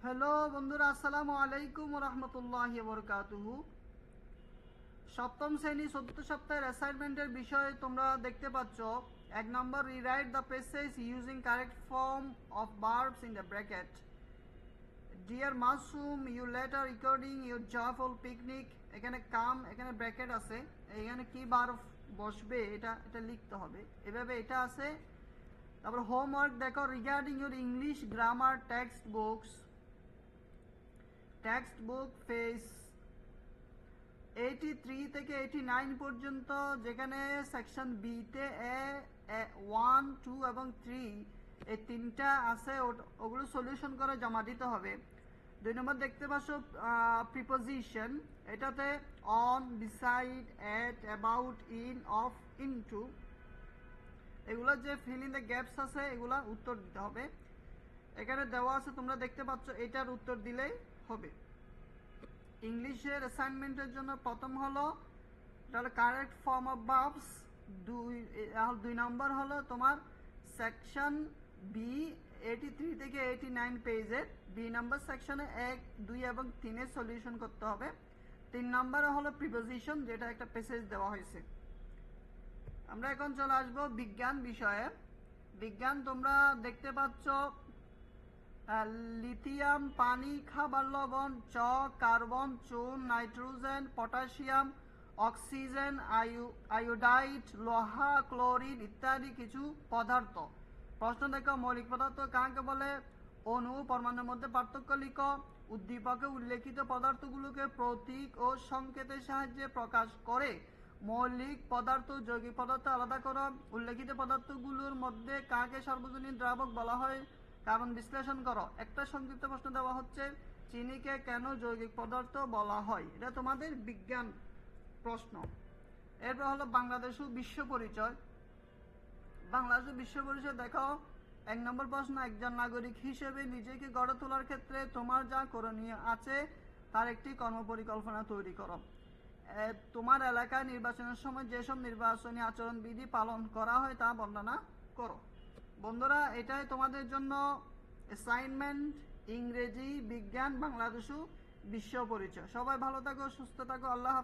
Hello বন্ধুরা, আসসালামু আলাইকুম ওয়া রাহমাতুল্লাহি ওয়া বারাকাতুহু। সপ্তম শ্রেণী চতুর্থ সপ্তাহের অ্যাসাইনমেন্টের বিষয়ে তোমরা দেখতে পাচ্ছ। 1 নম্বর, rewrite the passage using correct form of verbs in the bracket. Dear Masum, you letter recording your joyful picnic. এখানে কাম, এখানে ব্র্যাকেট আছে, এখানে কি ভার্ব বসবে এটা লিখতে হবে। এভাবে এটা আছে। তারপর হোমওয়ার্ক দেখো, regarding your English grammar text book page 83 থেকে 89 পর্যন্ত, যেখানে সেকশন বিতে 1, 2 এবং 3 এই তিনটা আছে, ওগুলো সলিউশন করে জমা দিতে হবে। 2 নম্বর দেখতে পাচ্ছ প্রিপোজিশন, এটাতে on, beside, at, about, in, of, into, এগুলো যে ফিল ইন দ্য গ্যাপস আছে এগুলা উত্তর দিতে হবে। এখানে দেওয়া আছে, তোমরা দেখতে পাচ্ছ, এটার উত্তর দিলেই হবে। ইংলিশের অ্যাসাইনমেন্টের জন্য প্রথম হলো তাহলে কারেক্ট ফর্ম অফ ভার্বস। 2 নম্বর হলো তোমার সেকশন বি 83 থেকে 89 পেজের বি নাম্বার সেকশনে 1, 2 এবং 3 এর সলিউশন করতে হবে। 3 নম্বরে হলো প্রিপোজিশন, যেটা একটা প্যাসেজ দেওয়া হয়েছে। আমরা এখন চলে আসবো বিজ্ঞান বিষয়ে। বিজ্ঞান তোমরা দেখতে পাচ্ছ লিথিয়াম, পানি, খাবার লবণ, কার্বন, চুন, নাইট্রোজেন, পটাশিয়াম, অক্সিজেন, আয়োডাইড, লোহা, ক্লোরিন ইত্যাদি কিছু পদার্থ। প্রশ্ন দেখো, মৌলিক পদার্থ কাকে বলে? অণু, পরমাণুর মধ্যে পার্থক্য লিখো। উদ্দীপকে উল্লেখিত পদার্থগুলোকে প্রতীক ও সংকেতের সাহায্যে প্রকাশ করে। মৌলিক পদার্থ, যৌগিক পদার্থ আলাদা করো। উল্লেখিত পদার্থগুলোর মধ্যে কাকে সার্বজনীন দ্রাবক বলা হয়? কারণ বিশ্লেষণ করো। একটা সংক্ষিপ্ত প্রশ্ন দেওয়া হচ্ছে, চিনিকে কেন যৌগিক পদার্থ বলা হয়? এটা তোমাদের বিজ্ঞান প্রশ্ন। এরপর হলো বাংলাদেশ ও বিশ্ব পরিচয়। বাংলাদেশ ও বিশ্ব পরিচয় দেখো, 1 নম্বর প্রশ্ন, একজন নাগরিক হিসেবে নিজেকে গড়ে তোলার ক্ষেত্রে তোমার যা করণীয় আছে তার একটি কর্মপরিকল্পনা তৈরি করো। তোমার এলাকায় নির্বাচনের সময় যেসব নির্বাচনী আচরণবিধি পালন করা হয় তা বর্ণনা করো। বন্ধুরা, এটাই তোমাদের জন্য অ্যাসাইনমেন্ট, ইংরেজি, বিজ্ঞান, বাংলাদেশ ও বিশ্ব পরিচয়। সবাই ভালো থাকো, সুস্থ থাকো, আল্লাহ হাফেজ।